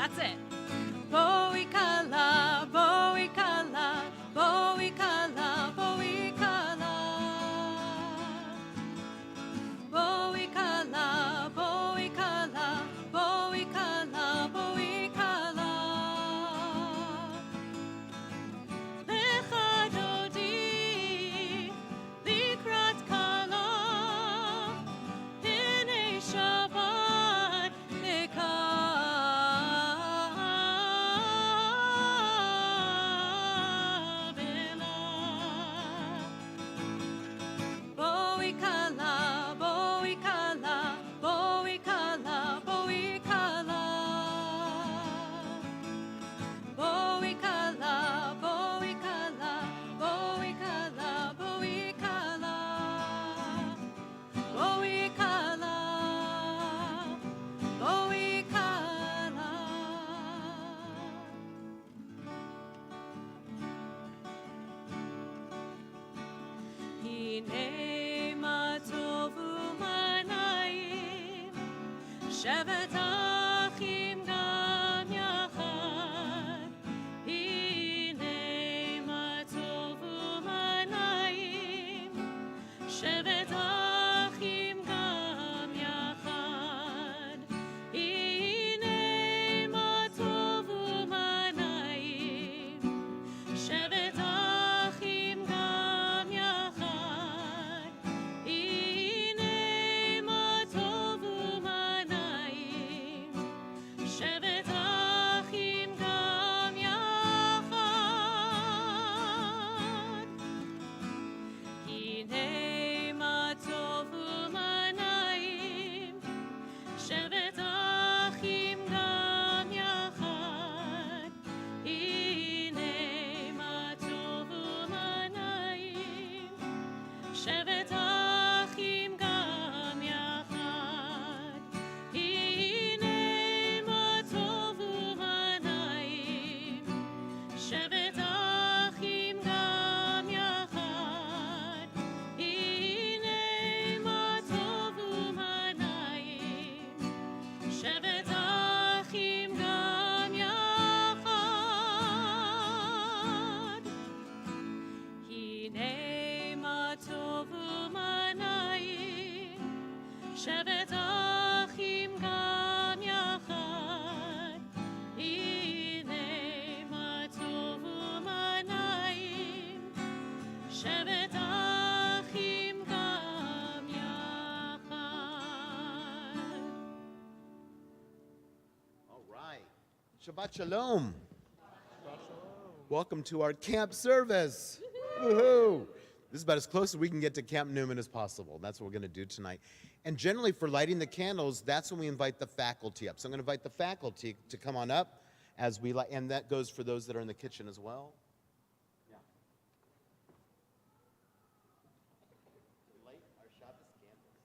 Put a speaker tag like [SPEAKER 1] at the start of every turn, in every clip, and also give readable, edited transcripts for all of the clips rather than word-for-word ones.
[SPEAKER 1] That's it. Boikala, boikala, boikala, boikala. Boikala, boikala, boikala, boikala. Lecha dodi, likrat kala, hinei Shabbat nekabela. Boikala, boikala, boikala, boikala. Boikala, boikala, boikala, boikala. Boikala, boikala. Hine ma tovu manayim, shevet achim gam yachad. Hine ma tovu manayim, shevet achim gam yachad. Hine ma tovu manayim, shevet achim gam yachad. Hine ma tovu manayim, shevet achim gam yachad. Hine ma tovu manayim, shevet achim gam yachad. Hine ma tovu manayim, shevet achim gam yachad. Hine ma tovu manayim, shevet achim gam yachad. Hine ma tovu manayim, shevet achim gam yachad. Hine ma tovu manayim, shevet achim gam yachad. Hine ma tovu manayim, shevet achim gam yachad.
[SPEAKER 2] All right. Shabbat Shalom. Welcome to our camp service. Woohoo! This is about as close as we can get to Camp Newman as possible. That's what we're going to do tonight. And generally, for lighting the candles, that's when we invite the faculty up. So I'm going to invite the faculty to come on up as we light, and that goes for those that are in the kitchen as well. Yeah. Light our Shabbos candles.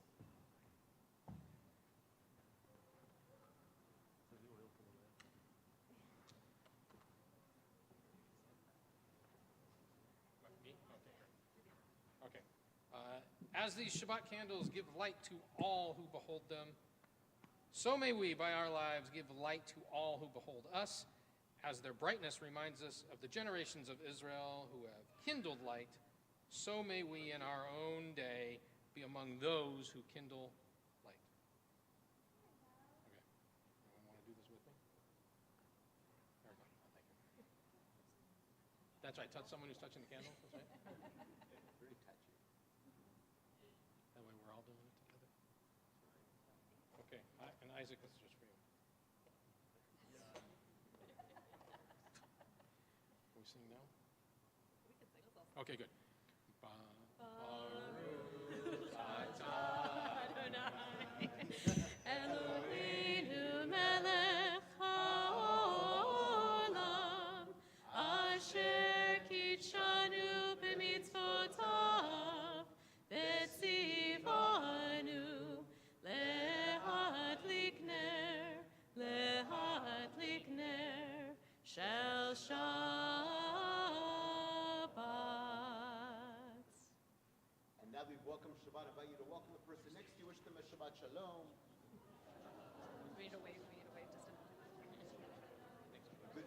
[SPEAKER 3] Okay. As these Shabbat candles give light to all who behold them, so may we, by our lives, give light to all who behold us, as their brightness reminds us of the generations of Israel who have kindled light, so may we in our own day be among those who kindle light. Okay. Anyone want to do this with me? There we go. Oh, thank you. That's right. Touch someone who's touching the candle. That's right.
[SPEAKER 2] Very touchy.
[SPEAKER 3] That way we're all doing it together. Okay, and Isaac, this is just for you. Can we sing now? Okay, good.
[SPEAKER 1] Eloheinu melech haolam, asher kitshanu b'mitzvotav, v'tzivanu lehadlik ner shel Shabbat.
[SPEAKER 2] And now we've welcomed Shabbat. I invite you to welcome the person next to you. Wish them a Shabbat Shalom.
[SPEAKER 1] We need to wait just a minute. So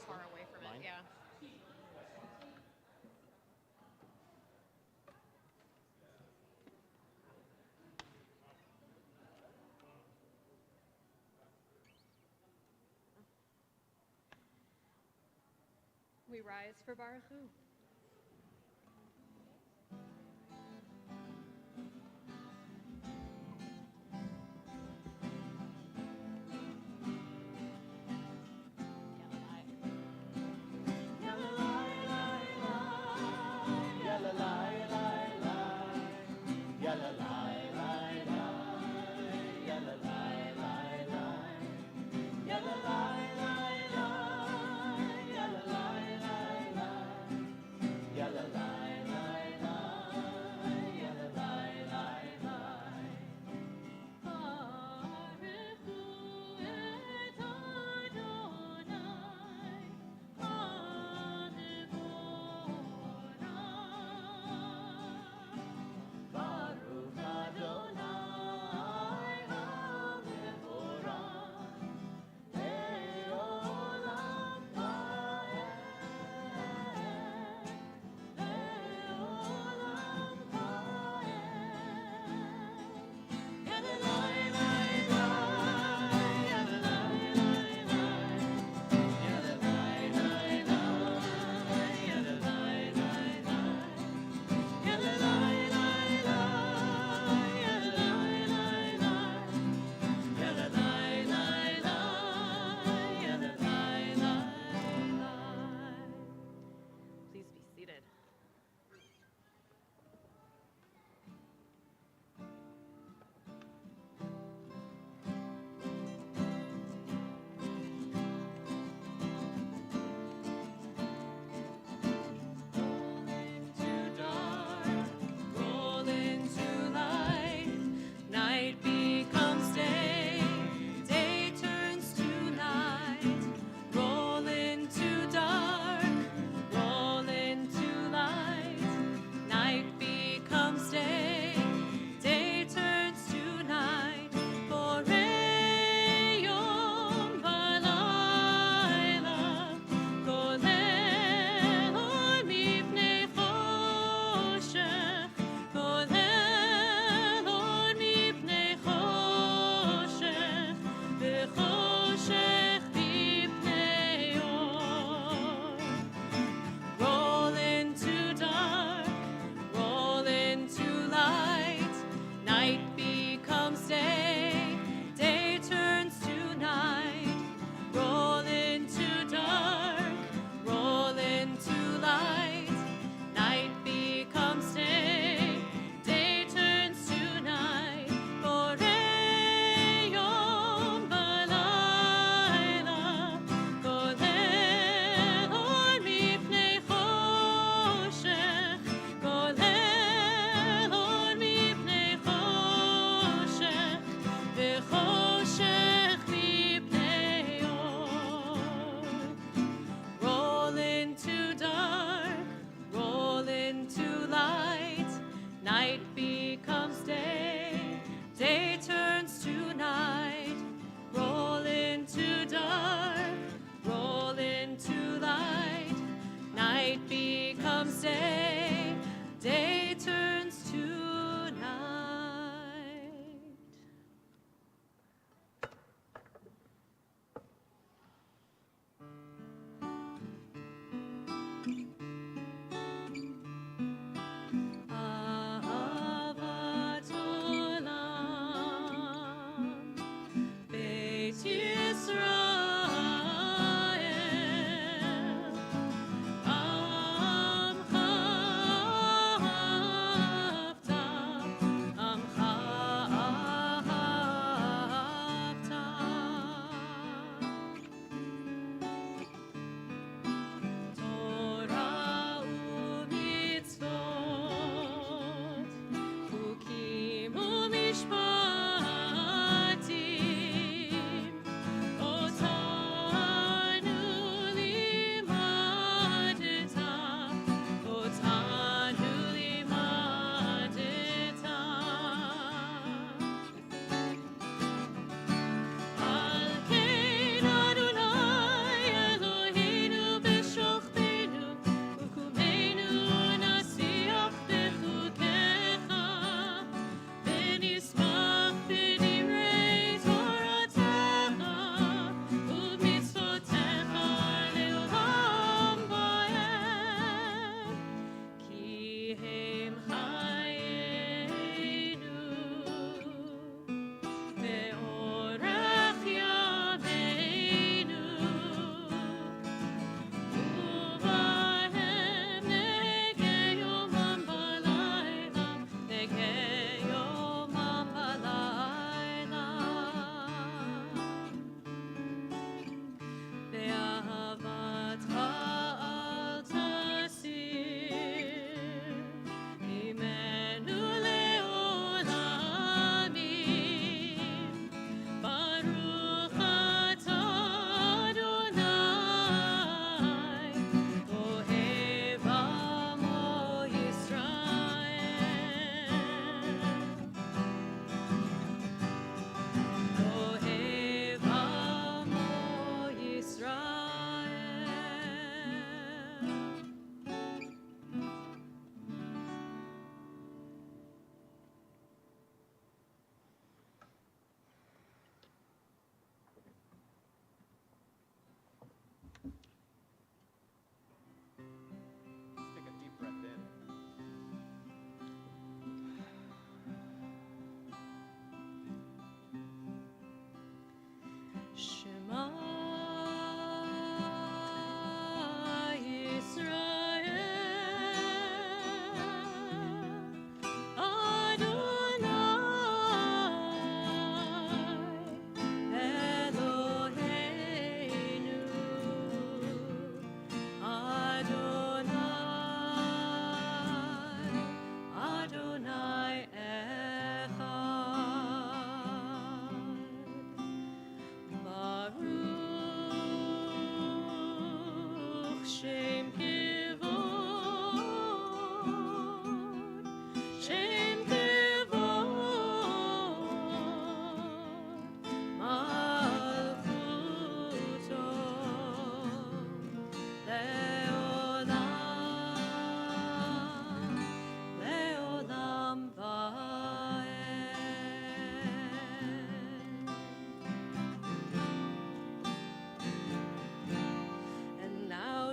[SPEAKER 1] far away from
[SPEAKER 2] Mine?
[SPEAKER 1] it, yeah. We rise for Baruch Hu.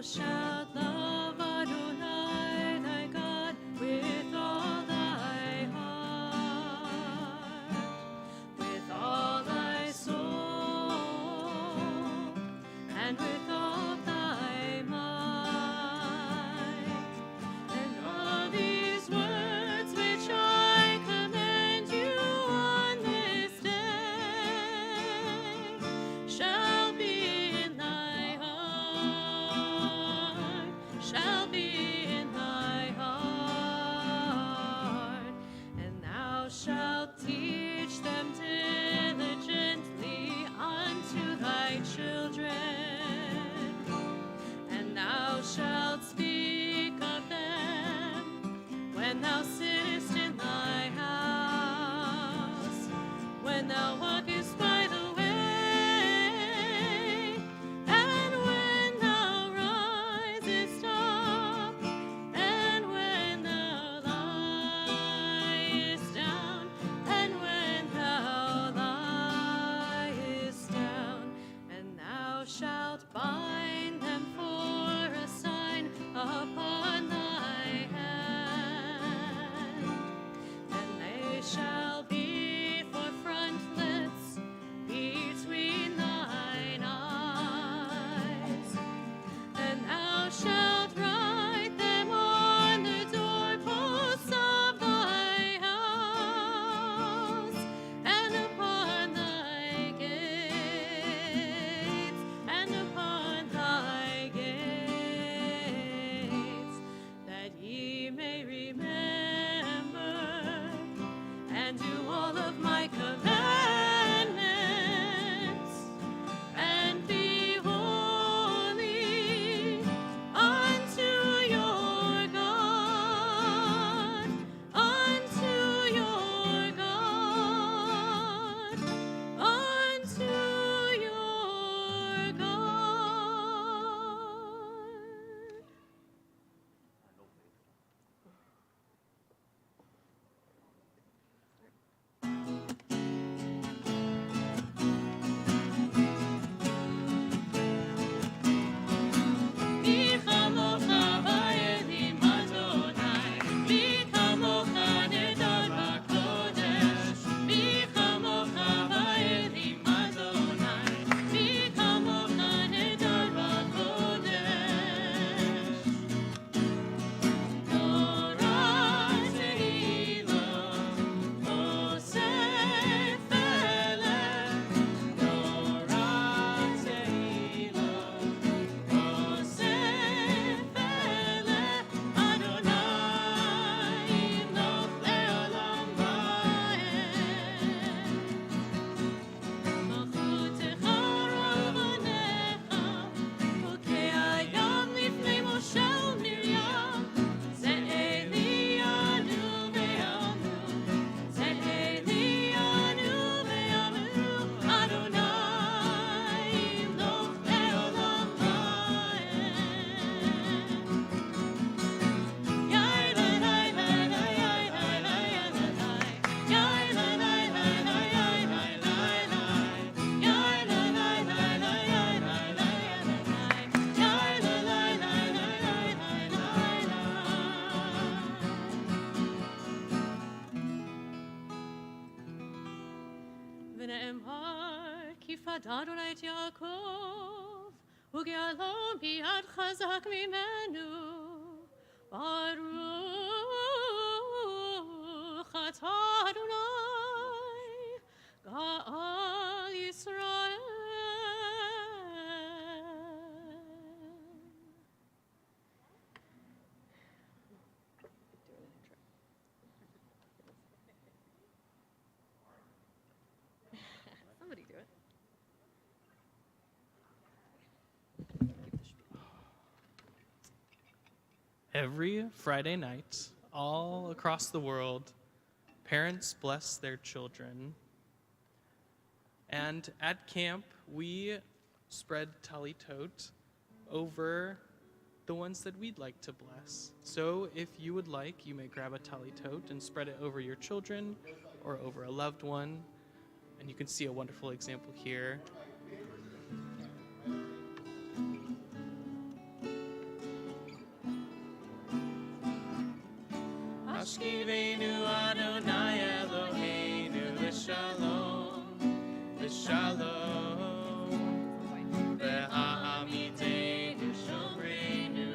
[SPEAKER 1] shalt love Adonai thy God with all thy heart, with all thy soul, and with all thy might. And all these words which I command you on this day shall be in thy heart, shall be in thy heart, and thou shalt teach them diligently unto thy children, and thou shalt speak of them when thou sittest in thy house, when thou walkest by the way, and when thou risest up, and when thou liest down, and when thou liest down, and thou shalt bind them for a sign upon thy hand, and they shall be for frontlets between thine eyes, and thou shalt write them on the doorposts of thy house, and upon thy gates, and upon thy gates, that ye may remember and do all of my commandments, and be holy unto your God, unto your God, unto your God. מי כמוך באלים אדוני, מי כמוך נדר בקודש, מי כמוך באלים אדוני, מי כמוך נדר בקודש. תורה תהילה, אוסף פלא, תורה תהילה, ונאמר כי פדה אדוני את יעקב וגאלו ביד חזק ממנו ברוך אתה אדוני גאל ישראל. Somebody do it.
[SPEAKER 4] Every Friday night, all across the world, parents bless their children. And at camp, we spread talitot over the ones that we'd like to bless. So if you would like, you may grab a talitot and spread it over your children or over a loved one. And you can see a wonderful example here. Shkivenu Adonai Eloheinu L'shalom, L'shalom. Ve'amitenu Shomreinu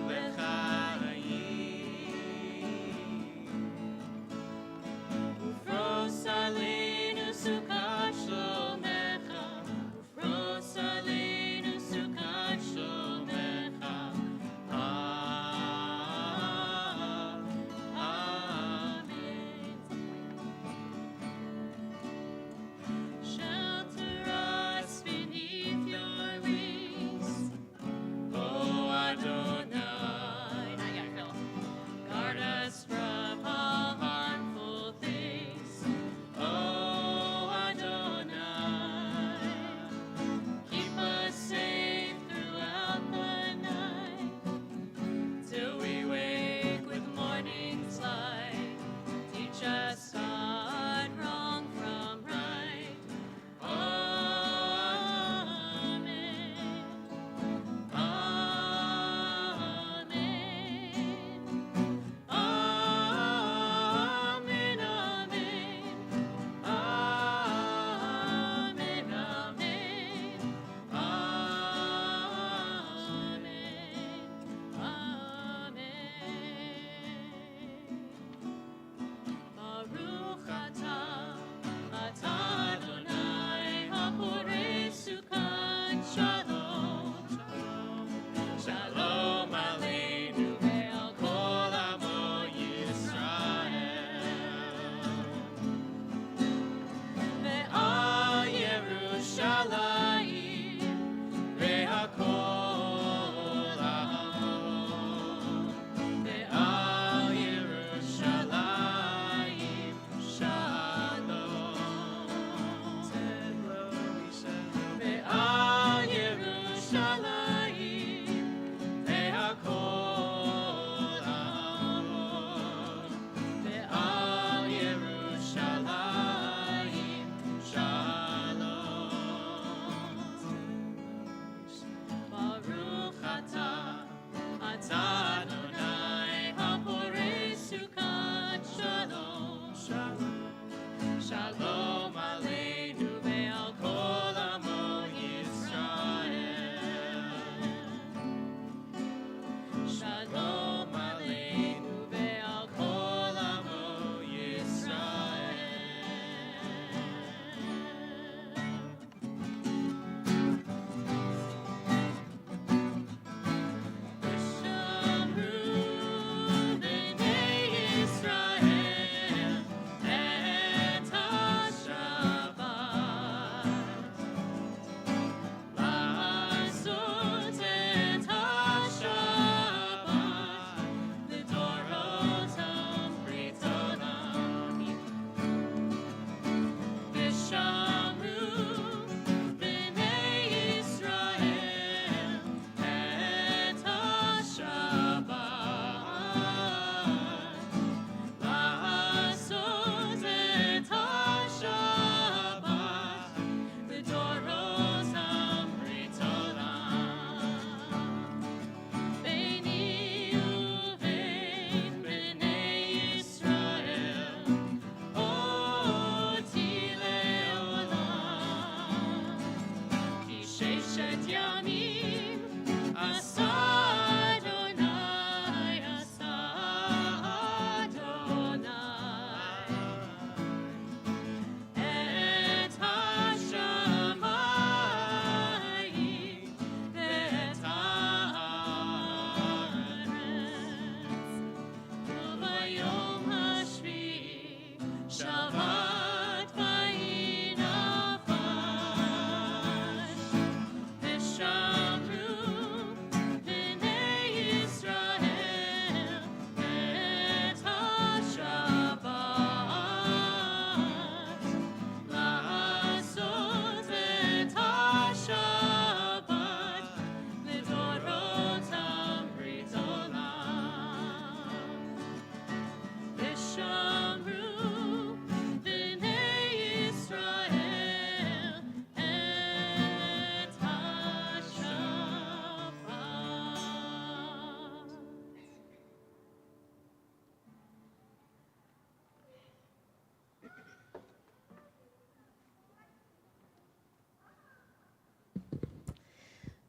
[SPEAKER 4] L'chaim. Ufros aleinu Sukkot Shlomecha, Ufros aleinu Sukkot Shlomecha. Ah, ah.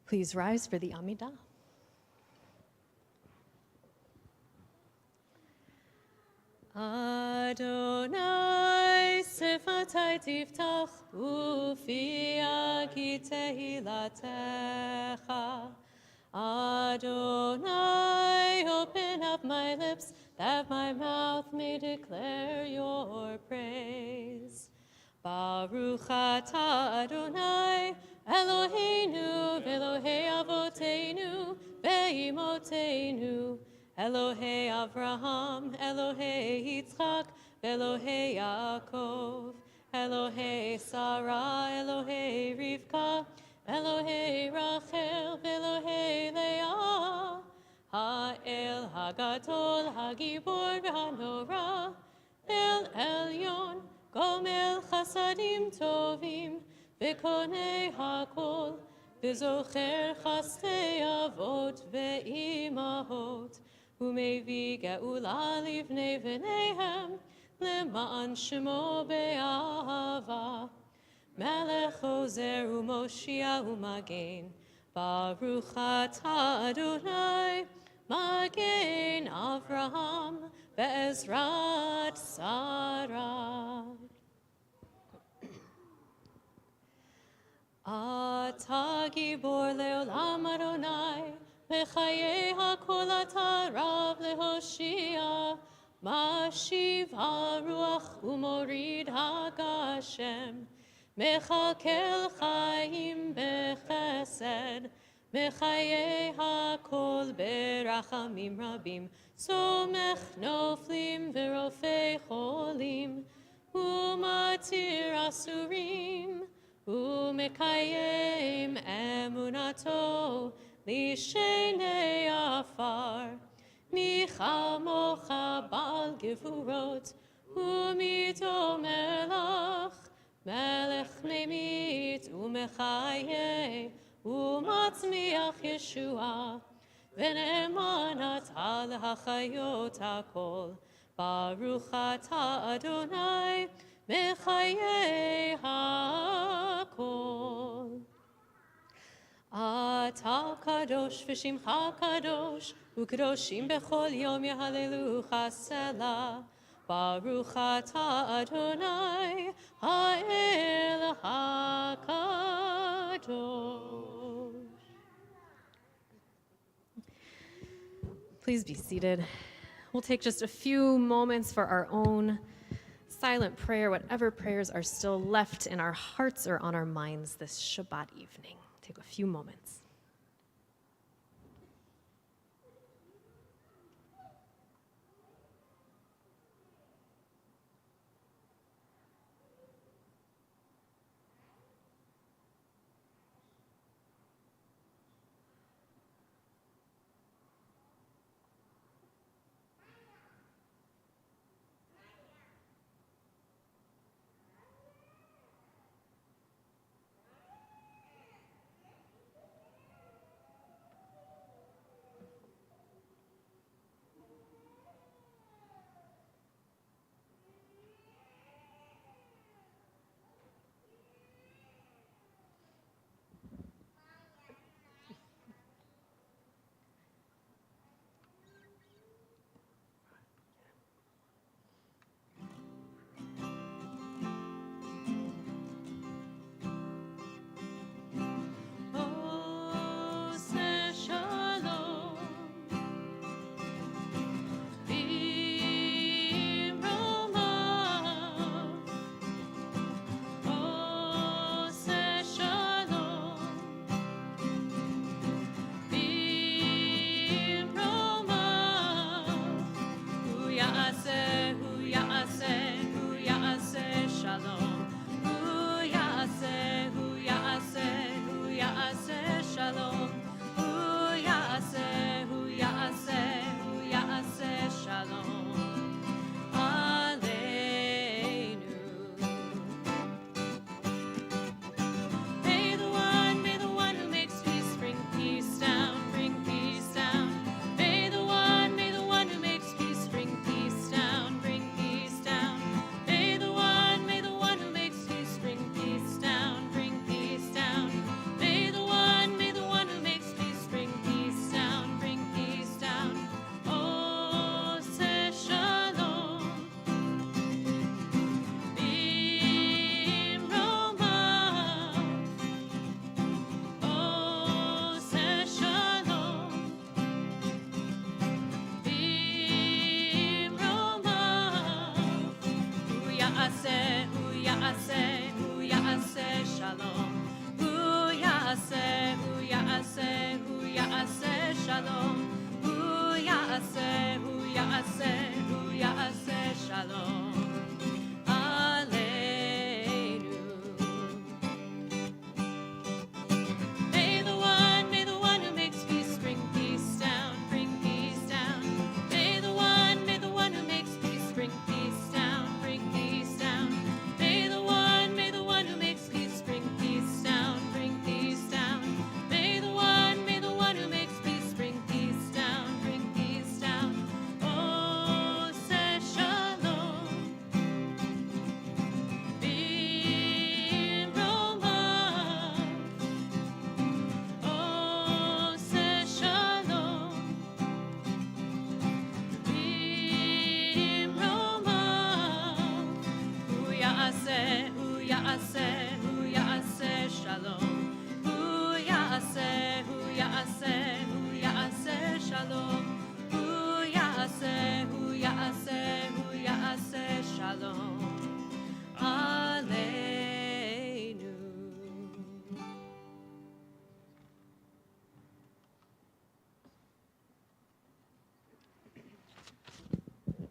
[SPEAKER 1] Please rise for the Amidah. Adonai sefatai tiftach ufi agi tehilatecha. Adonai, open up my lips that my mouth may declare your praise. Baruch atah Adonai, Eloheinu, Elohei Avoteinu, Ve'imotenu, Elohei Avraham, Elohei Yitzchak, Elohei Yaakov, Elohei Sarah, Elohei Rivka, Elohei Rachel, Elohei Leah, Ha'el Hagadol, Hagibor v'Hanora, El Elyon, Gomel Chasadim Tovim, V'konei Hakol, V'zocher Chastei Avot Ve'imahot, U'mevi Ge'ula Livnei V'neihem, Le'ma'an Shemo Be'ahava, Melech Ozer U'Moshia U'Magen, Baruch atah Adonai, Magen Avraham, Be'ezrat Sarah. Atah Gibor Le'olam Adonai, Mechayei HaKol atah Rav Lehoshia, Mashiv HaRuach U'Morid HaGashem, Mechakel Chaim Bechesed, Mechayei HaKol Berachamim Rabim, Somech Noflim V'Rofei Cholim, U'Matir Asurim, U'Mekayem Emunato, Lishenei Afar, Michamocha Bal Gevurot, U'Mito Melach, Melech Memit U'Mechaye U'Matzmiach Yeshua V'Ne'eman Al HaChayot HaKol Baruch atah Adonai Mechaye HaKol Atah Kadosh V'Shimcha Kadosh U'Kadoshim B'chol Yom Yehalelucha Selah Baruch atah Adonai Ha'el HaKadosh. Please be seated. We'll take just a few moments for our own silent prayer, whatever prayers are still left in our hearts or on our minds this Shabbat evening. Take a few moments.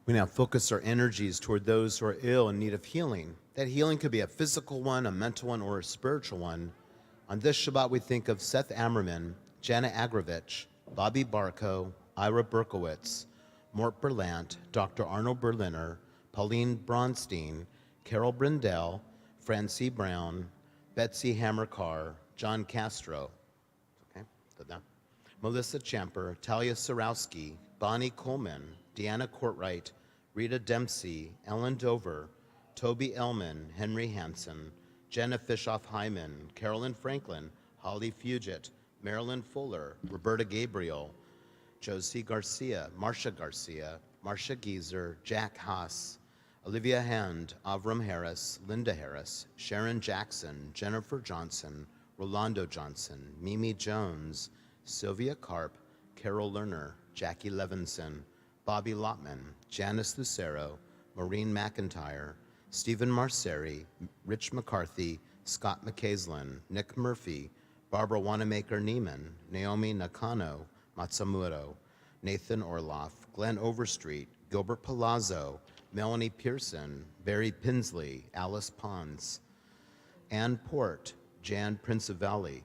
[SPEAKER 2] We now focus our energies toward those who are ill in need of healing. That healing could be a physical one, a mental one, or a spiritual one. On this Shabbat, we think of Seth Ammerman, Jana Agrovich, Bobby Barco, Ira Berkowitz, Mort Berlant, Dr. Arnold Berliner, Pauline Bronstein, Carol Brindell, Francie Brown, Betsy Hammer-Carr, John Castro, okay, Melissa Champer, Talia Sarowski, Bonnie Coleman, Deanna Courtwright, Rita Dempsey, Ellen Dover, Toby Ellman, Henry Hansen, Jenna Fishoff-Hyman, Carolyn Franklin, Holly Fugit, Marilyn Fuller, Roberta Gabriel, Josie Garcia, Marcia Gieser, Jack Haas, Olivia Hand, Avram Harris, Linda Harris, Sharon Jackson, Jennifer Johnson, Rolando Johnson, Mimi Jones, Sylvia Karp, Carol Lerner, Jackie Levinson, Bobby Lotman, Janice Lucero, Maureen McIntyre, Stephen Marceri, Rich McCarthy, Scott McCaslin, Nick Murphy, Barbara Wanamaker-Neiman, Naomi Nakano, Matsamuro, Nathan Orloff, Glenn Overstreet, Gilbert Palazzo, Melanie Pearson, Barry Pinsley, Alice Pons, Ann Port, Jan Princevalli,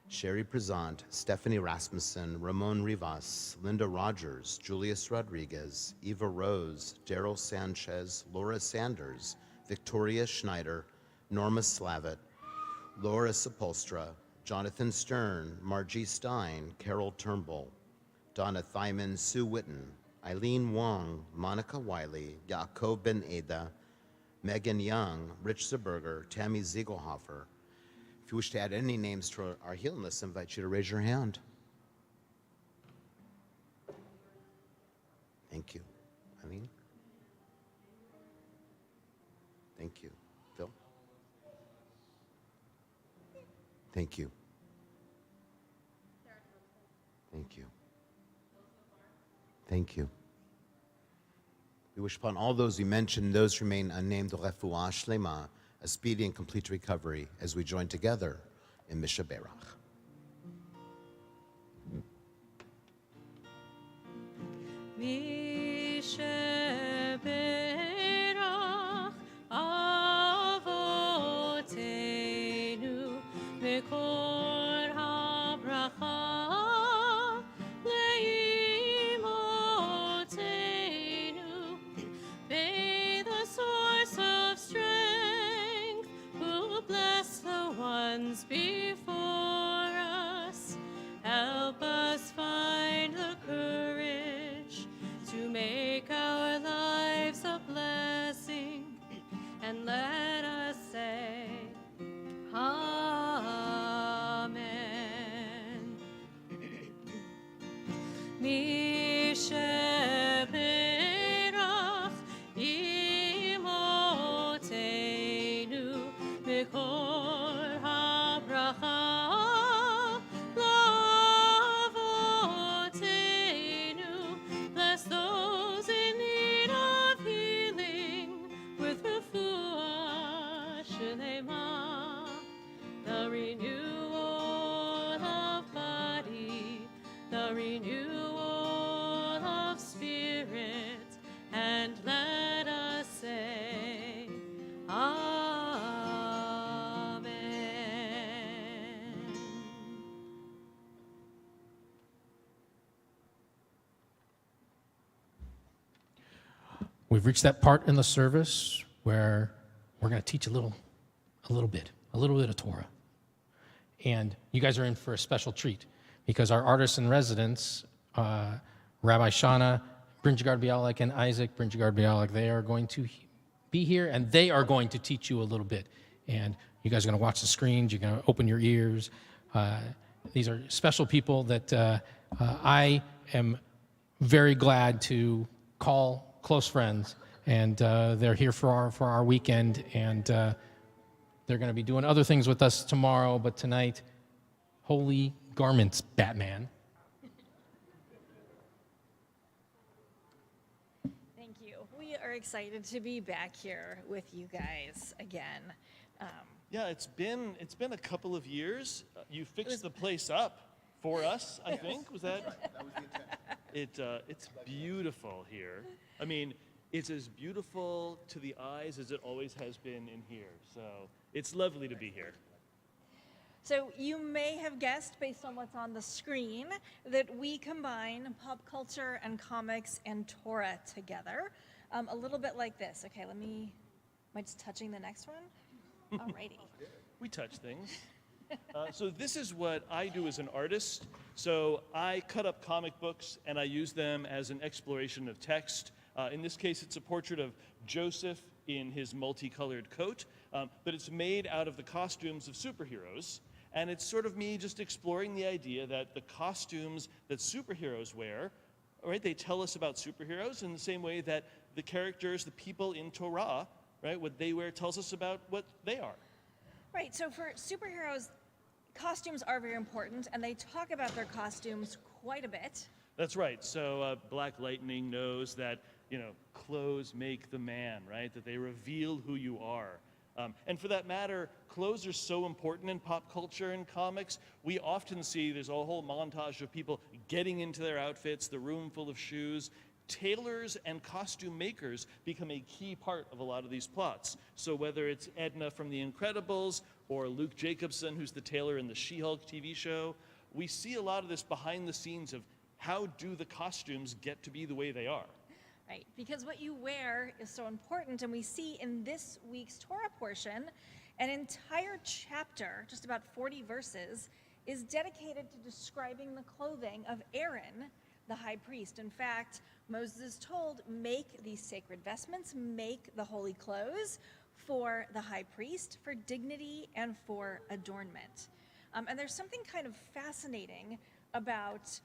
[SPEAKER 2] Sherry Prezant, Stephanie Rasmussen, Ramon Rivas, Linda Rogers, Julius Rodriguez, Eva Rose, Daryl Sanchez, Laura Sanders, Victoria Schneider, Norma Slavitt, Laura Sepulstra, Jonathan Stern, Margie Stein, Carol Turnbull, Donna Thyman, Sue Witten, Eileen Wong, Monica Wiley, Yaakov Ben Eda, Megan Young, Rich Zeberger, Tammy Ziegelhofer. If you wish to add any names to our healing list, I invite you to raise your hand. Thank you. Eileen? Thank you. Phil? Thank you. Thank you. Thank you. We wish upon all those we mentioned, those remain unnamed, refuah shlema, a speedy and complete recovery, as we join together in Mishaberach.
[SPEAKER 1] Mishaberach avotenu mekor habracha leimotenu. May the source of strength who bless the ones before us help us find the courage to make our lives a blessing, and let us say, Amen. Mishaberach imotenu mekor habracha lavotenu. Bless those in need of healing with refuah shlema, the renewal of body, the renewal of spirit, and let us say, Amen.
[SPEAKER 5] We've reached that part in the service where we're going to teach a little bit of Torah. And you guys are in for a special treat because our artists in residence, Rabbi Shana, Brinjagard Bialik, and Isaac Brinjagard Bialik, they are going to be here and they are going to teach you a little bit. And you guys are going to watch the screens, you're going to open your ears. These are special people that I am very glad to call close friends, and they're here for our weekend, and they're going to be doing other things with us tomorrow, but tonight, holy garments, Batman.
[SPEAKER 6] Thank you. We are excited to be back here with you guys again.
[SPEAKER 7] Yeah, it's been a couple of years. You fixed the place up for us, I think. Was that? That was the intent. It's beautiful here. I mean, it's as beautiful to the eyes as it always has been in here. So it's lovely to be here.
[SPEAKER 6] So you may have guessed, based on what's on the screen, that we combine pop culture and comics and Torah together, a little bit like this. Okay, am I just touching the next one? Alrighty.
[SPEAKER 7] We touch things. So this is what I do as an artist. So I cut up comic books and I use them as an exploration of text. In this case, it's a portrait of Joseph in his multicolored coat, but it's made out of the costumes of superheroes. And it's sort of me just exploring the idea that the costumes that superheroes wear, right, they tell us about superheroes in the same way that the characters, the people in Torah, right, what they wear tells us about what they are.
[SPEAKER 6] Right, so for superheroes, costumes are very important, and they talk about their costumes quite a bit.
[SPEAKER 7] That's right. So Black Lightning knows that, clothes make the man, right? That they reveal who you are. And for that matter, clothes are so important in pop culture and comics. We often see there's a whole montage of people getting into their outfits, the room full of shoes. Tailors and costume makers become a key part of a lot of these plots. So whether it's Edna from The Incredibles or Luke Jacobson, who's the tailor in the She-Hulk TV show, we see a lot of this behind the scenes of how do the costumes get to be the way they are.
[SPEAKER 6] Right, because what you wear is so important, and we see in this week's Torah portion, an entire chapter, just about 40 verses, is dedicated to describing the clothing of Aaron, the high priest. In fact, Moses is told, make these sacred vestments, make the holy clothes for the high priest, for dignity and for adornment. And there's something kind of fascinating about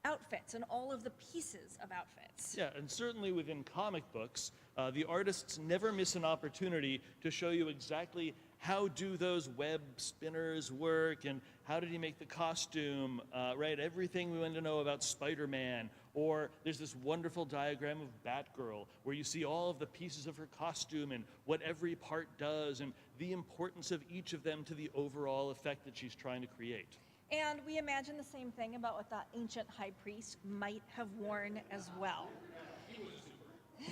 [SPEAKER 6] outfits and all of the pieces of outfits.
[SPEAKER 7] Yeah, and certainly within comic books, the artists never miss an opportunity to show you exactly how do those web spinners work and how did he make the costume, right? Everything we want to know about Spider-Man. Or there's this wonderful diagram of Batgirl where you see all of the pieces of her costume and what every part does and the importance of each of them to the overall effect that she's trying to create.
[SPEAKER 6] And we imagine the same thing about what the ancient high priest might have worn as well.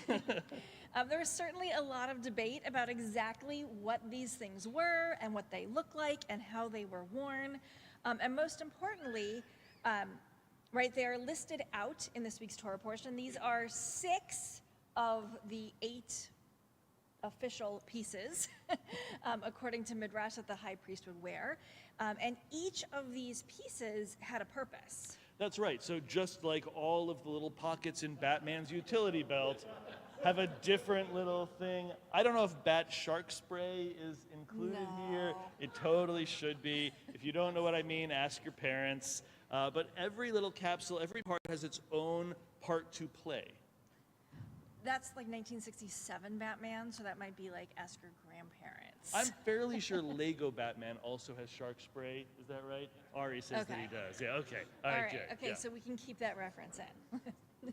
[SPEAKER 6] There was certainly a lot of debate about exactly what these things were and what they look like and how they were worn. And most importantly, right, they are listed out in this week's Torah portion. These are 6 of the 8 official pieces, according to Midrash, that the high priest would wear. And each of these pieces had a purpose.
[SPEAKER 7] That's right. So just like all of the little pockets in Batman's utility belt have a different little thing. I don't know if bat shark spray is included here. It totally should be. If you don't know what I mean, ask your parents. But every little capsule, every part has its own part to play.
[SPEAKER 6] That's like 1967 Batman, so that might be like ask your grandparents.
[SPEAKER 7] I'm fairly sure Lego Batman also has shark spray. Is that right? Ari says that he does. Yeah, okay. All right, good.
[SPEAKER 6] Okay,
[SPEAKER 7] Yeah.
[SPEAKER 6] so we can keep that reference in.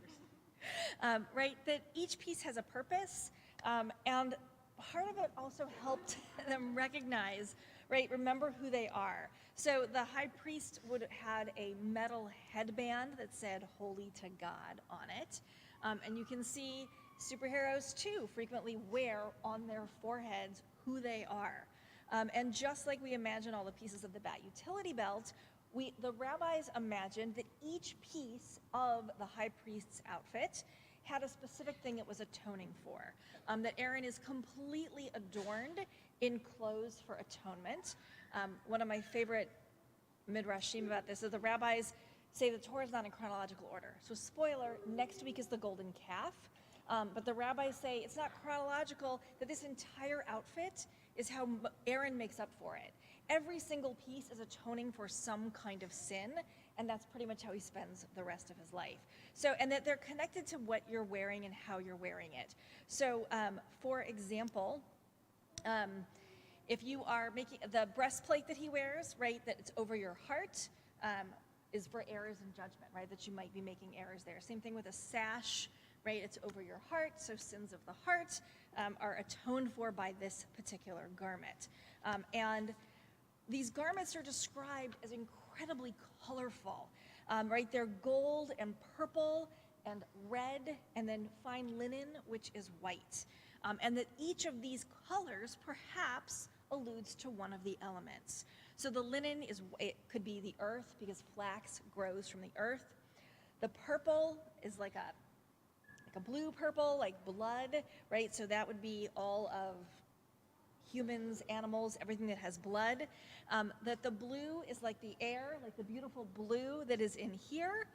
[SPEAKER 6] Right, that each piece has a purpose, and part of it also helped them recognize, right, remember who they are. So the high priest would have had a metal headband that said "Holy to God" on it, and you can see superheroes too frequently wear on their foreheads who they are. And just like we imagine all the pieces of the bat utility belt, the rabbis imagined that each piece of the high priest's outfit had a specific thing it was atoning for. That Aaron is completely adorned in clothes for atonement. One of my favorite midrashim about this is the rabbis say the Torah is not in chronological order. So spoiler, next week is the golden calf. But the rabbis say it's not chronological, that this entire outfit is how Aaron makes up for it. Every single piece is atoning for some kind of sin, and that's pretty much how he spends the rest of his life. So, and that they're connected to what you're wearing and how you're wearing it. So, for example, if you are making the breastplate that he wears, right, that it's over your heart, is for errors in judgment, right, that you might be making errors there. Same thing with a sash, right, it's over your heart, so sins of the heart are atoned for by this particular garment. And these garments are described as incredibly colorful, right? They're gold and purple and red, and then fine linen, which is white. And that each of these colors perhaps alludes to one of the elements. So the linen it could be the earth, because flax grows from the earth. The purple is like a blue purple, like blood, right? So that would be all of humans, animals, everything that has blood. That the blue is like the air, like the beautiful blue that is in here.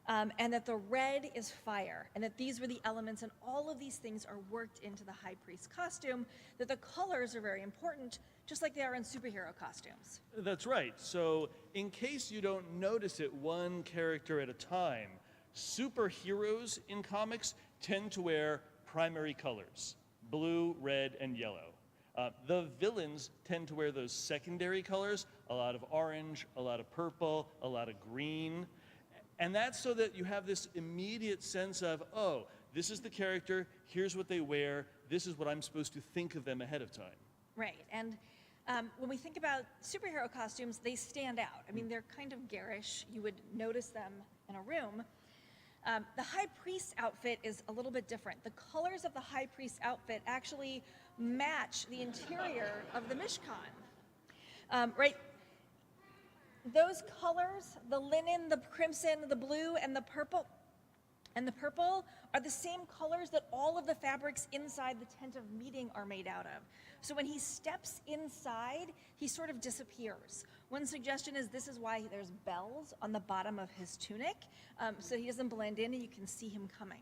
[SPEAKER 6] And that the red is fire, and that these were the elements, and all of these things are worked into the high priest costume, that the colors are very important, just like they are in superhero costumes.
[SPEAKER 7] That's right. So, in case you don't notice it one character at a time, superheroes in comics tend to wear primary colors: blue, red, and yellow. The villains tend to wear those secondary colors: a lot of orange, a lot of purple, a lot of green. And that's so that you have this immediate sense of, oh, this is the character, here's what they wear, this is what I'm supposed to think of them ahead of time.
[SPEAKER 6] Right, and when we think about superhero costumes, they stand out. I mean, they're kind of garish. You would notice them in a room. The high priest outfit is a little bit different. The colors of the high priest outfit actually match the interior of the Mishkan, right? Those colors, the linen, the crimson, the blue, and the purple, are the same colors that all of the fabrics inside the tent of meeting are made out of. So when he steps inside, he sort of disappears. One suggestion is this is why there's bells on the bottom of his tunic, so he doesn't blend in and you can see him coming.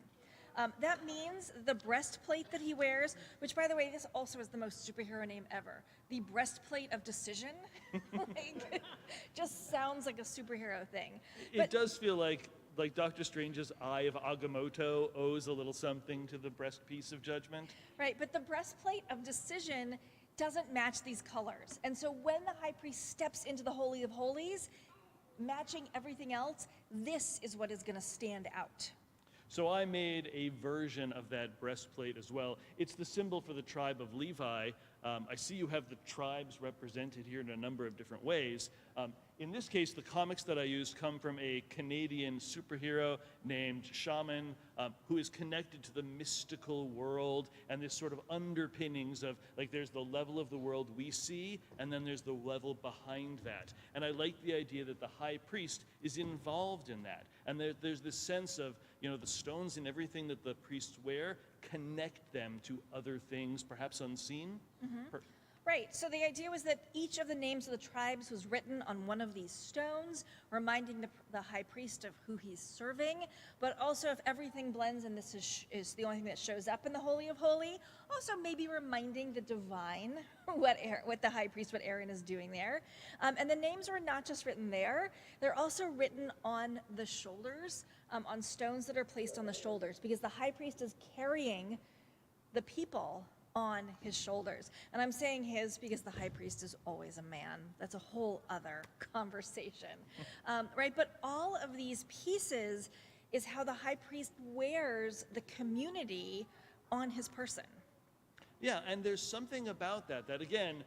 [SPEAKER 6] That means the breastplate that he wears, which, by the way, this also is the most superhero name ever. The breastplate of decision, just sounds like a superhero thing.
[SPEAKER 7] It does feel like Doctor Strange's Eye of Agamotto owes a little something to the breastpiece of judgment.
[SPEAKER 6] Right, but the breastplate of decision doesn't match these colors. And so when the high priest steps into the Holy of Holies, matching everything else, this is what is going to stand out.
[SPEAKER 7] So I made a version of that breastplate as well. It's the symbol for the tribe of Levi. I see you have the tribes represented here in a number of different ways. In this case, the comics that I used come from a Canadian superhero named Shaman, who is connected to the mystical world and this sort of underpinnings of, like, there's the level of the world we see, and then there's the level behind that. And I like the idea that the high priest is involved in that. And there's this sense of, you know, the stones and everything that the priests wear connect them to other things, perhaps unseen.
[SPEAKER 6] Right, so the idea was that each of the names of the tribes was written on one of these stones, reminding the high priest of who he's serving, but also if everything blends and this is the only thing that shows up in the Holy of Holies, also maybe reminding the divine what the high priest, what Aaron is doing there. And the names were not just written there, they're also written on the shoulders, on stones that are placed on the shoulders, because the high priest is carrying the people on his shoulders. And I'm saying his because the high priest is always a man. That's a whole other conversation, right? But all of these pieces is how the high priest wears the community on his person.
[SPEAKER 7] Yeah, and there's something about that again,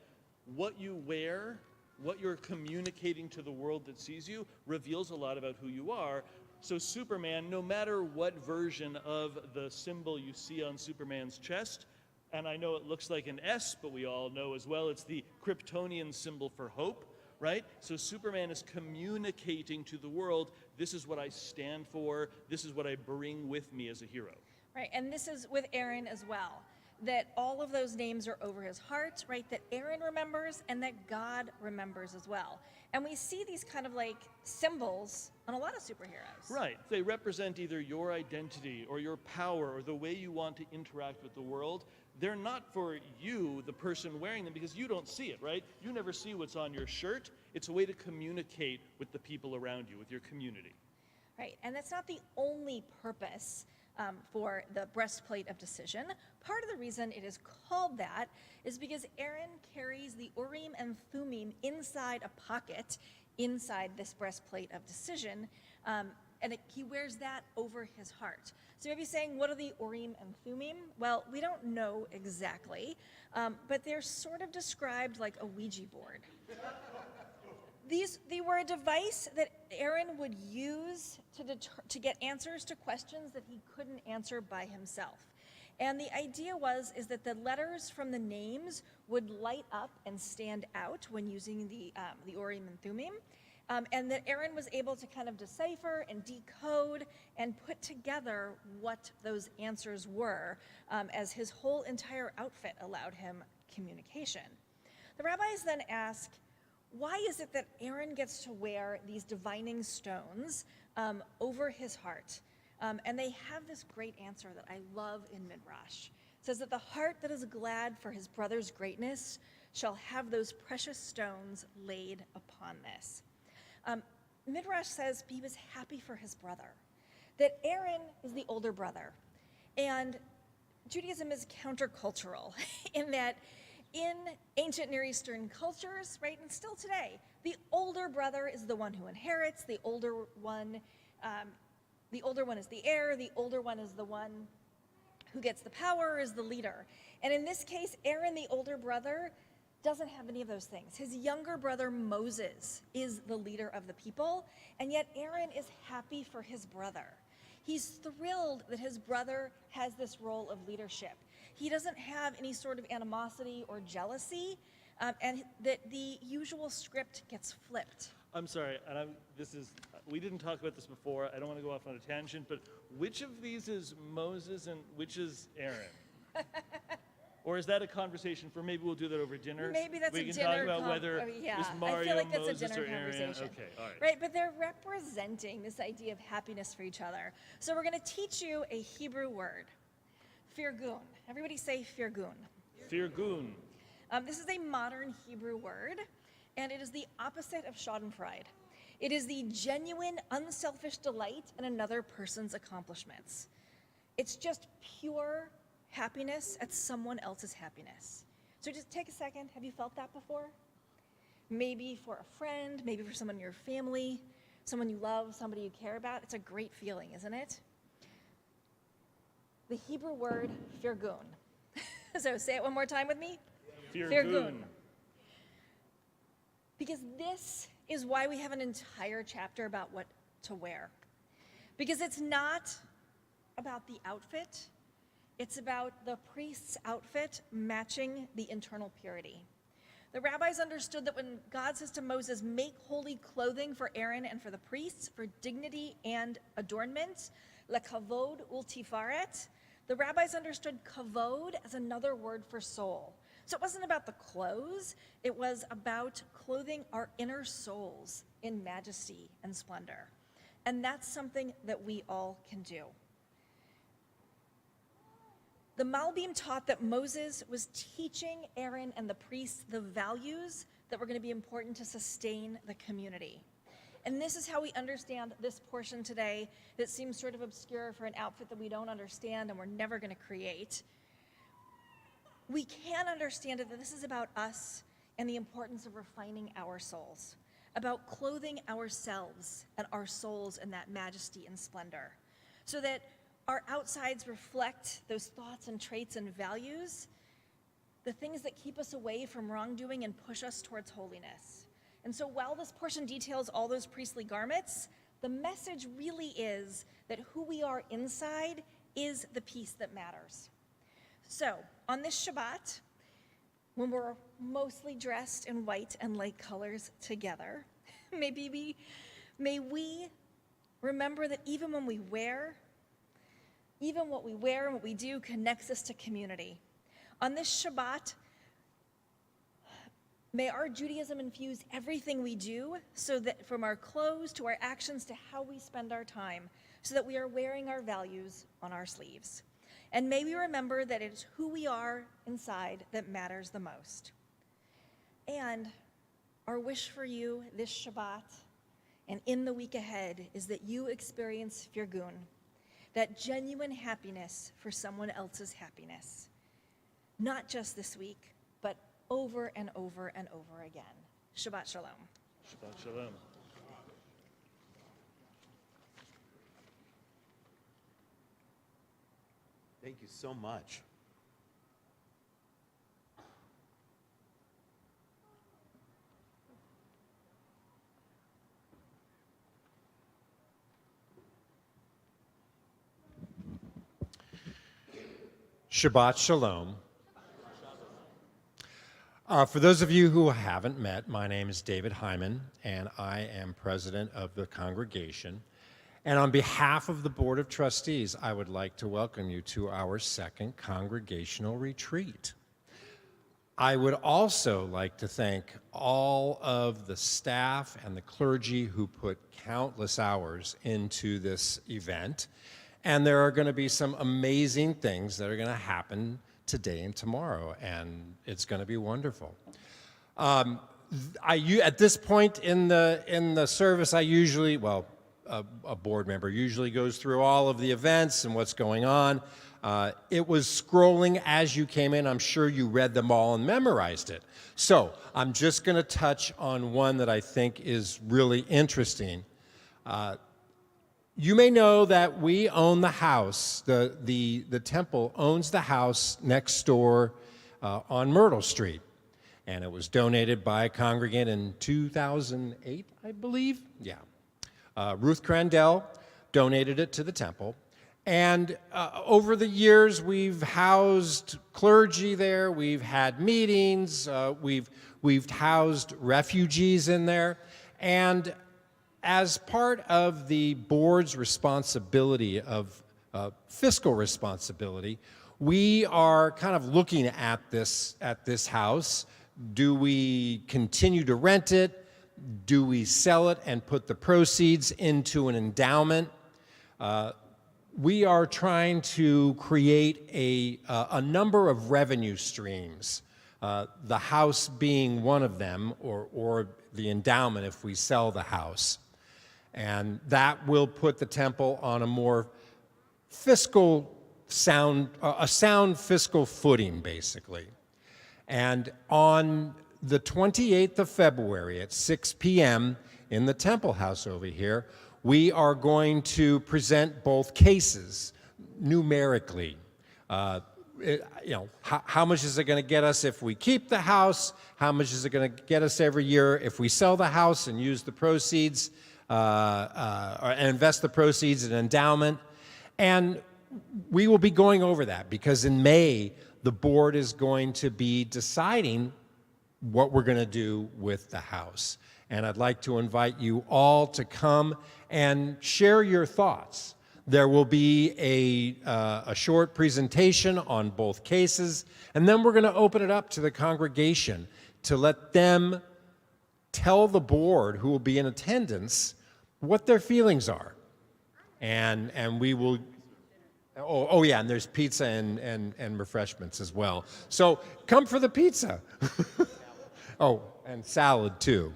[SPEAKER 7] what you wear, what you're communicating to the world that sees you, reveals a lot about who you are. So Superman, no matter what version of the symbol you see on Superman's chest, and I know it looks like an S, but we all know as well it's the Kryptonian symbol for hope, right? So Superman is communicating to the world, this is what I stand for, this is what I bring with me as a hero.
[SPEAKER 6] Right, and this is with Aaron as well, that all of those names are over his heart, right? That Aaron remembers and that God remembers as well. And we see these kind of like symbols on a lot of superheroes.
[SPEAKER 7] Right, they represent either your identity or your power or the way you want to interact with the world. They're not for you, the person wearing them, because you don't see it, right? You never see what's on your shirt. It's a way to communicate with the people around you, with your community.
[SPEAKER 6] Right, and that's not the only purpose for the breastplate of decision. Part of the reason it is called that is because Aaron carries the Urim and Thummim inside a pocket inside this breastplate of decision, and he wears that over his heart. So you may be saying, what are the Urim and Thummim? Well, we don't know exactly, but they're sort of described like a Ouija board. They were a device that Aaron would use to get answers to questions that he couldn't answer by himself. And the idea is that the letters from the names would light up and stand out when using the Urim and Thummim, and that Aaron was able to kind of decipher and decode and put together what those answers were, as his whole entire outfit allowed him communication. The rabbis then ask, why is it that Aaron gets to wear these divining stones over his heart? And they have this great answer that I love in Midrash. It says that the heart that is glad for his brother's greatness shall have those precious stones laid upon this. Midrash says he was happy for his brother, that Aaron is the older brother. And Judaism is countercultural in that in ancient Near Eastern cultures, right, and still today, the older brother is the one who inherits, the older one is the heir, the older one is the one who gets the power, is the leader. And in this case, Aaron, the older brother, doesn't have any of those things. His younger brother, Moses, is the leader of the people, and yet Aaron is happy for his brother. He's thrilled that his brother has this role of leadership. He doesn't have any sort of animosity or jealousy, and that the usual script gets flipped.
[SPEAKER 7] I'm sorry, and we didn't talk about this before. I don't want to go off on a tangent, but which of these is Moses and which is Aaron? Or is that a conversation for maybe we'll do that over dinner?
[SPEAKER 6] Maybe that's
[SPEAKER 7] we
[SPEAKER 6] a
[SPEAKER 7] can
[SPEAKER 6] dinner
[SPEAKER 7] talk about whether
[SPEAKER 6] yeah,
[SPEAKER 7] it's Mario,
[SPEAKER 6] I feel like that's
[SPEAKER 7] Moses,
[SPEAKER 6] a dinner
[SPEAKER 7] or Aaron.
[SPEAKER 6] conversation.
[SPEAKER 7] Okay, all right.
[SPEAKER 6] Right, but they're representing this idea of happiness for each other. So we're going to teach you a Hebrew word, firgun. Everybody say firgun.
[SPEAKER 7] Firgun.
[SPEAKER 6] This is a modern Hebrew word, and it is the opposite of schadenfreude. It is the genuine, unselfish delight in another person's accomplishments. It's just pure happiness at someone else's happiness. So just take a second. Have you felt that before? Maybe for a friend, maybe for someone in your family, someone you love, somebody you care about. It's a great feeling, isn't it? The Hebrew word firgun. So say it one more time with me. Firgun. Because this is why we have an entire chapter about what to wear. Because it's not about the outfit, it's about the priest's outfit matching the internal purity. The rabbis understood that when God says to Moses, make holy clothing for Aaron and for the priests, for dignity and adornment, lekavod ultifaret, the rabbis understood kavod as another word for soul. So it wasn't about the clothes, it was about clothing our inner souls in majesty and splendor. And that's something that we all can do. The Malbim taught that Moses was teaching Aaron and the priests the values that were going to be important to sustain the community. And this is how we understand this portion today that seems sort of obscure for an outfit that we don't understand and we're never going to create. We can understand it that this is about us and the importance of refining our souls, about clothing ourselves and our souls in that majesty and splendor, so that our outsides reflect those thoughts and traits and values, the things that keep us away from wrongdoing and push us towards holiness. And so while this portion details all those priestly garments, the message really is that who we are inside is the piece that matters. So on this Shabbat, when we're mostly dressed in white and light colors together, may we remember that even what we wear and what we do connects us to community. On this Shabbat, may our Judaism infuse everything we do, so that from our clothes to our actions to how we spend our time, so that we are wearing our values on our sleeves. And may we remember that it is who we are inside that matters the most. And our wish for you this Shabbat and in the week ahead is that you experience firgun, that genuine happiness for someone else's happiness. Not just this week, but over and over and over again. Shabbat shalom.
[SPEAKER 7] Shabbat shalom.
[SPEAKER 2] Thank you so much.
[SPEAKER 8] Shabbat Shalom. For those of you who haven't met, my name is David Hyman, and I am president of the congregation. And on behalf of the Board of Trustees, I would like to welcome you to our second congregational retreat. I would also like to thank all of the staff and the clergy who put countless hours into this event. And there are going to be some amazing things that are going to happen today and tomorrow, and it's going to be wonderful. At this point in the service, I usually, a board member usually goes through all of the events and what's going on. It was scrolling as you came in. I'm sure you read them all and memorized it. So I'm just going to touch on one that I think is really interesting. You may know that we own the house. The temple owns the house next door on Myrtle Street. And it was donated by a congregant in 2008, I believe. Yeah. Ruth Crandell donated it to the temple. And over the years, we've housed clergy there. We've had meetings. We've housed refugees in there. And as part of the board's responsibility of fiscal responsibility, we are kind of looking at this house. Do we continue to rent it? Do we sell it and put the proceeds into an endowment? We are trying to create a number of revenue streams, the house being one of them, or the endowment if we sell the house. And that will put the temple on a more sound fiscal footing, basically. And on the 28th of February at 6 p.m. in the Temple House over here, we are going to present both cases numerically. How much is it going to get us if we keep the house? How much is it going to get us every year if we sell the house and use the proceeds and invest the proceeds in endowment? And we will be going over that because in May, the board is going to be deciding what we're going to do with the house. And I'd like to invite you all to come and share your thoughts. There will be a short presentation on both cases, and then we're going to open it up to the congregation to let them tell the board who will be in attendance what their feelings are. And we will, and there's pizza and refreshments as well. So come for the pizza. And salad too.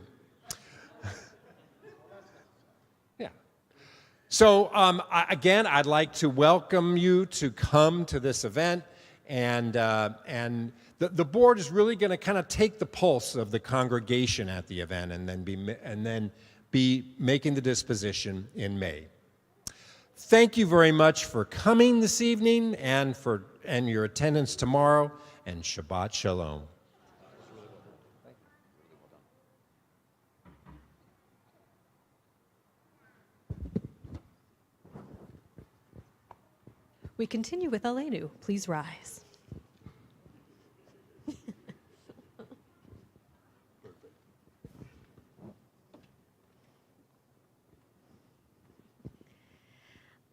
[SPEAKER 8] Yeah. So again, I'd like to welcome you to come to this event, and the board is really going to kind of take the pulse of the congregation at the event, and then be making the disposition in May. Thank you very much for coming this evening and your attendance tomorrow, and Shabbat Shalom.
[SPEAKER 1] We continue with Aleinu. Please rise.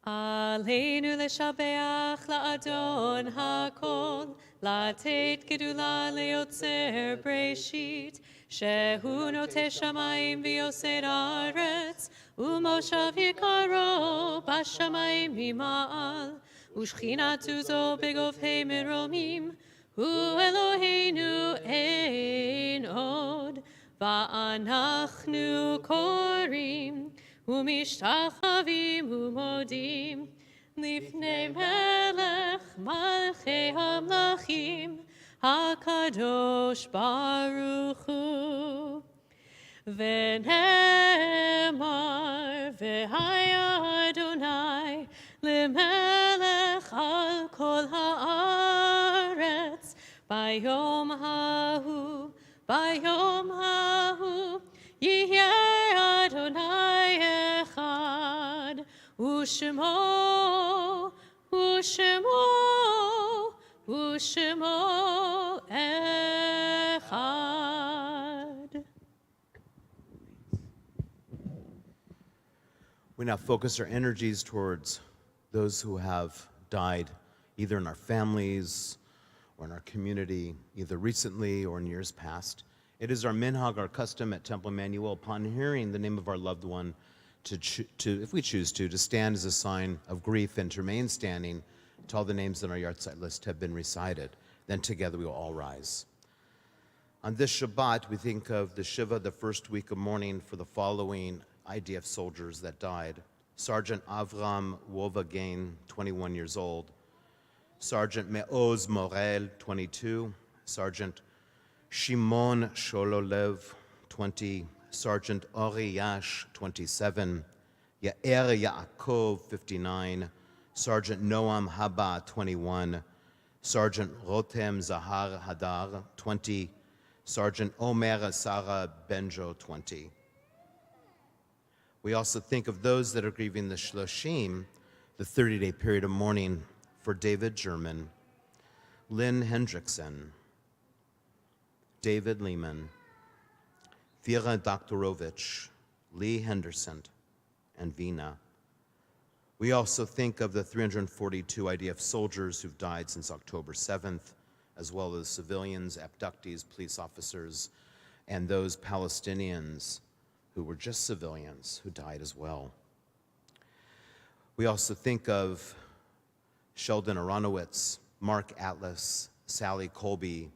[SPEAKER 1] Aleinu leshabeach la'adon hakol, la'tet gedula le'yotzer breshit, shehu noteh shamayim v'yosed haaretz, u'moshav yikaro b'shamayim mima'al, u'shchinatu zo begofhei meromim, hu Eloheinu ein od, va'anachnu korim, ומשתחווים ומודים לפני מלך מלכי המלכים הקדוש ברוך הוא. ונאמר והיה אדוני למלך על כל הארץ ביום ההוא יהיה אדוני ושמו U'shemo echad.
[SPEAKER 2] We now focus our energies towards those who have died, either in our families or in our community, either recently or in years past. It is our minhag, our custom at Temple Emanu-El, upon hearing the name of our loved one, to if we choose to stand as a sign of grief and to remain standing until all the names on our yahrzeit list have been recited. Then together we will all rise. On this Shabbat, we think of the Shiva, the first week of mourning, for the following IDF soldiers that died. Sergeant Avram Wovagain, 21 years old. Sergeant Me'oz Morel, 22. Sergeant Shimon Shololev, 20. Sergeant Ori Yash, 27. Yair Yaakov, 59. Sergeant Noam Haba, 21. Sergeant Rotem Zahar Hadar, 20. Sergeant Omer Sarah Benjo, 20. We also think of those that are grieving the Shloshim, the 30-day period of mourning, for David German, Lynn Hendrickson, David Lehman, Vera Doktorovich, Lee Henderson, and Vina. We also think of the 342 IDF soldiers who've died since October 7th, as well as civilians, abductees, police officers, and those Palestinians who were just civilians who died as well. We also think of Sheldon Aronowitz, Mark Atlas, Sally Colby,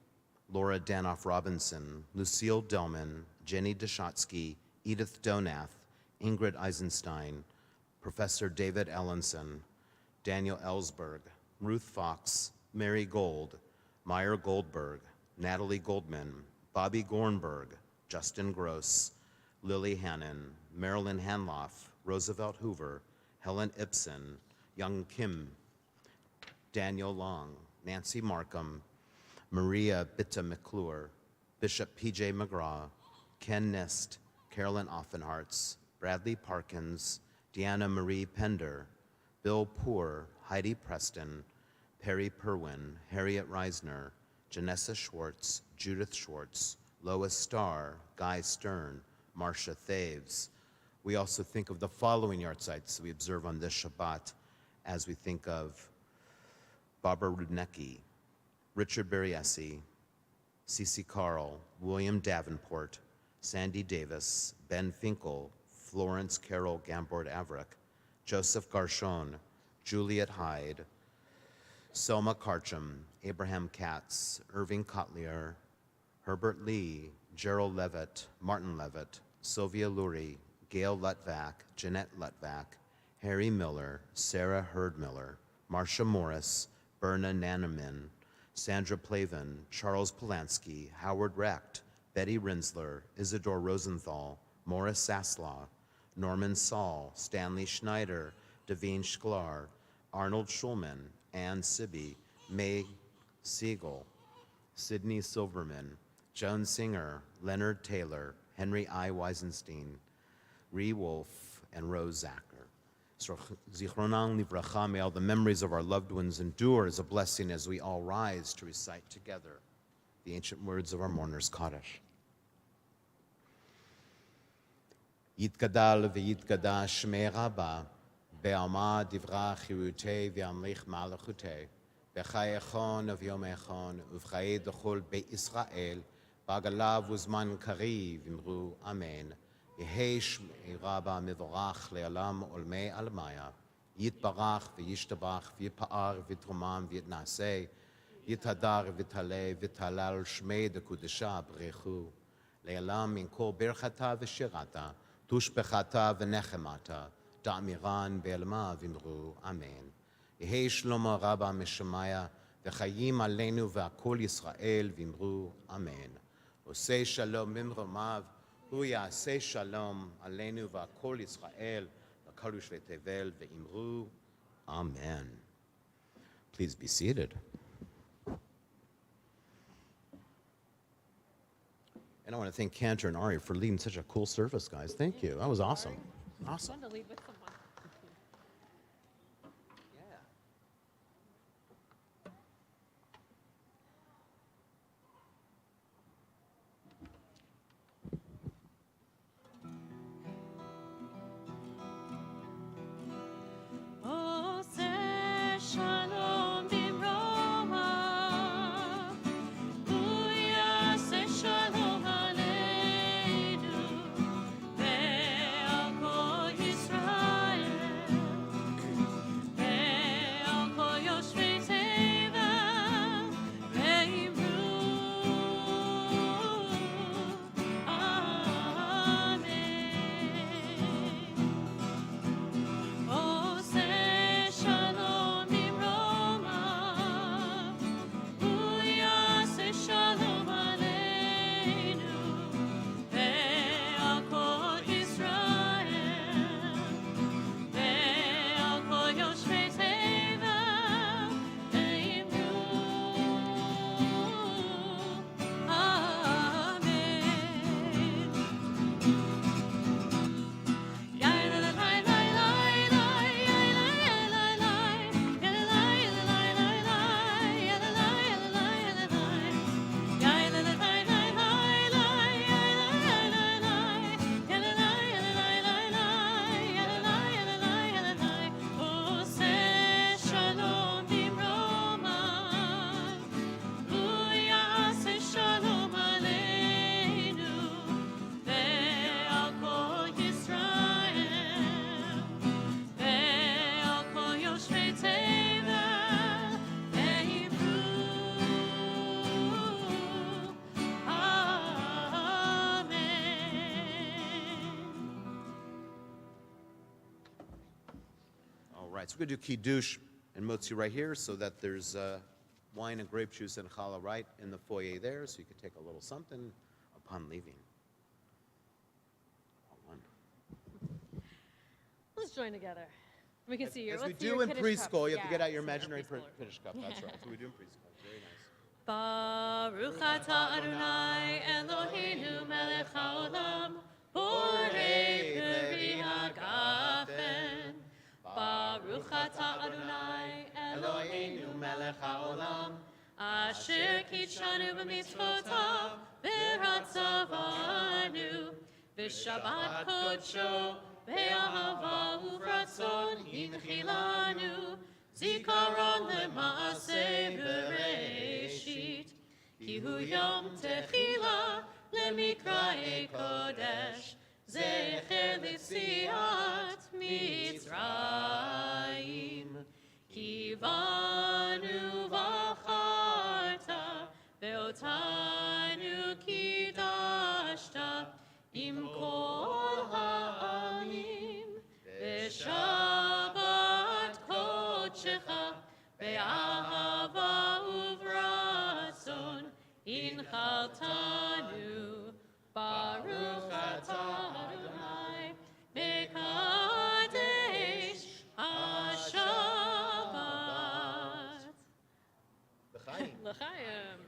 [SPEAKER 2] Laura Danoff Robinson, Lucille Delman, Jenny Deshotsky, Edith Donath, Ingrid Eisenstein, Professor David Ellenson, Daniel Ellsberg, Ruth Fox, Mary Gold, Meyer Goldberg, Natalie Goldman, Bobby Gornberg, Justin Gross, Lily Hannon, Marilyn Hanloff, Roosevelt Hoover, Helen Ibsen, Young Kim, Daniel Long, Nancy Markham, Maria Bitta McClure, Bishop P.J. McGraw, Ken Nist, Carolyn Offenhartz, Bradley Parkins, Deanna Marie Pender, Bill Poor, Heidi Preston, Perry Perwin, Harriet Reisner, Janessa Schwartz, Judith Schwartz, Lois Starr, Guy Stern, Marcia Thaves. We also think of the following yahrzeits we observe on this Shabbat as we think of Barbara Rudnicki, Richard Berriesi, Cece Carl, William Davenport, Sandy Davis, Ben Finkel, Florence Carol Gambord Averick, Joseph Garshon, Juliet Hyde, Selma Karcham, Abraham Katz, Irving Kotlier, Herbert Lee, Gerald Levitt, Martin Levitt, Sylvia Lurie, Gail Lutvak, Jeanette Lutvak, Harry Miller, Sarah Hurd Miller, Marcia Morris, Berna Nanaman, Sandra Plavin, Charles Polanski, Howard Recht, Betty Rinsler, Isidore Rosenthal, Morris Saslaw, Norman Saul, Stanley Schneider, Devine Sklar, Arnold Schulman, Ann Sibby, May Siegel, Sidney Silverman, Joan Singer, Leonard Taylor, Henry I. Weisenstein, Ree Wolf, and Rose Zacher. Zichronan livracha, may all the memories of our loved ones endure as a blessing as we all rise to recite together the ancient words of our mourner's Kaddish. Yitkadal v'yitkadash shmei Rabba, be'alma divra chirutei v'amlich malachutei, b'chayechon v'yomechon, uv'chayei d'chol be'Israel, b'agalav uzman kariv, imru amen. יהי שמי רבה מבורך לעולם עולמי עלמיה, יתברך וישתבח ויפאר ויתרומם ויתנשא, יתהדר ויתעלה ויתהלל שמי דקודשה ברכו, לעולם מן כל ברכתה ושירתה, תושבחתה ונחמתה, דאמירן בעלמה ואמרו אמן. יהי שלמה רבה משמיה, וחיים עלינו והכל ישראל ואמרו אמן. עושה שלום ממרומיו, הוא יעשה שלום עלינו והכל ישראל, וכל יושבי תבל ואמרו, Amen. Please be seated. And I want to thank Cantor and Ari for leading such a cool service, guys. Thank you. That was awesome. Awesome.
[SPEAKER 1] Fun to lead with someone.
[SPEAKER 2] right, so we're going to do kiddush and motzi right here so that there's wine and grape juice and challah right in the foyer there, so you can take a little something upon leaving. One.
[SPEAKER 1] Let's join together. We can see your.
[SPEAKER 2] As we
[SPEAKER 1] let's see your
[SPEAKER 2] do in
[SPEAKER 1] Kiddush cups.
[SPEAKER 2] preschool, you have to get
[SPEAKER 1] Yeah,
[SPEAKER 2] out your
[SPEAKER 1] see our
[SPEAKER 2] imaginary
[SPEAKER 1] preschooler.
[SPEAKER 2] Kiddush cup. That's right. So we do in preschool. Very nice.
[SPEAKER 1] Baruch atah Adonai Eloheinu melech haolam, borei peri hagafen. Baruch atah Adonai Eloheinu melech haolam, asher kitshanu b'mitzvotav v'ratzavanu, v'shabbat kodsho be'ahava uvratzon hinchilanu, zikaron lema'aseh bereshit, ki hu yom techila lemikrae kodesh, zecher litziat Mitzrayim, ki vanu v'acharta ve'otanu kidashta im kol ha'amim, v'shabbat kodshecha be'ahava uvratzon inchaltanu, baruch atah Adonai mekadesh ha-shabbat. L'chaim.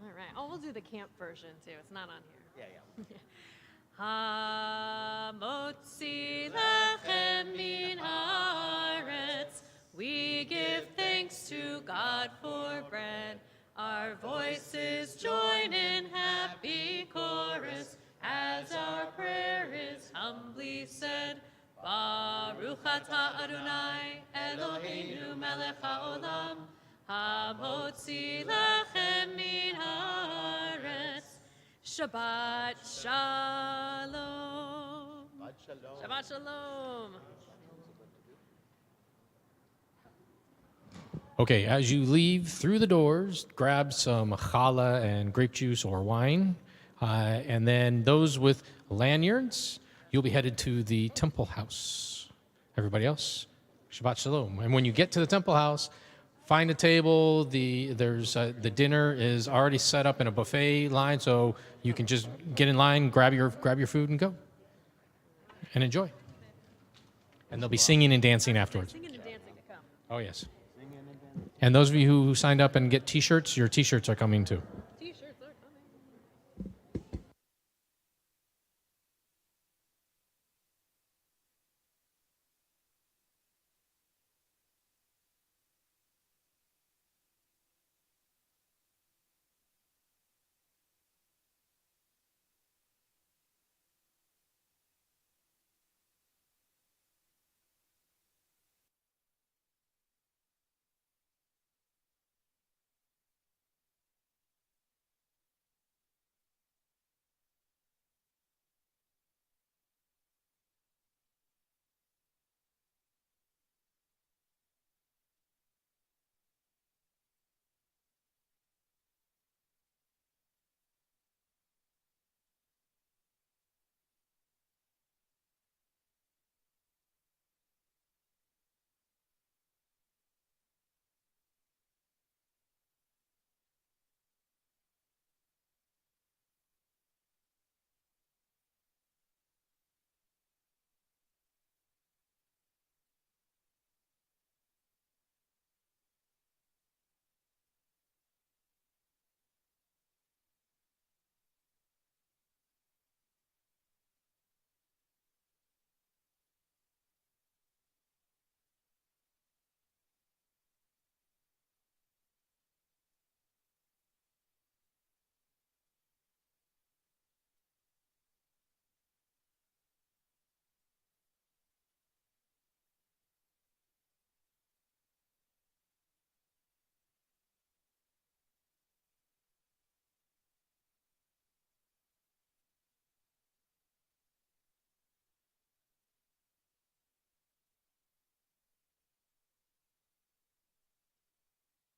[SPEAKER 1] All right. Oh, we'll do the camp version too. It's not on here.
[SPEAKER 2] Yeah.
[SPEAKER 1] Hamotzi lechem min haaretz, we give thanks to God for bread. Our voices join in happy chorus as our prayer is humbly said. Baruch atah Adonai Eloheinu melech haolam, hamotzi lechem min haaretz. Shabbat shalom. Shabbat shalom.
[SPEAKER 5] Okay, as you leave through the doors, grab some challah and grape juice or wine. And then those with lanyards, you'll be headed to the temple house. Everybody else, Shabbat shalom. And when you get to the temple house, find a table. The dinner is already set up in a buffet line, so you can just get in line, grab your food, and go, and enjoy. And they'll be singing and dancing afterwards.
[SPEAKER 1] Singing and dancing to come.
[SPEAKER 5] Oh yes. And those of you who signed up and get T-shirts, your T-shirts are coming too.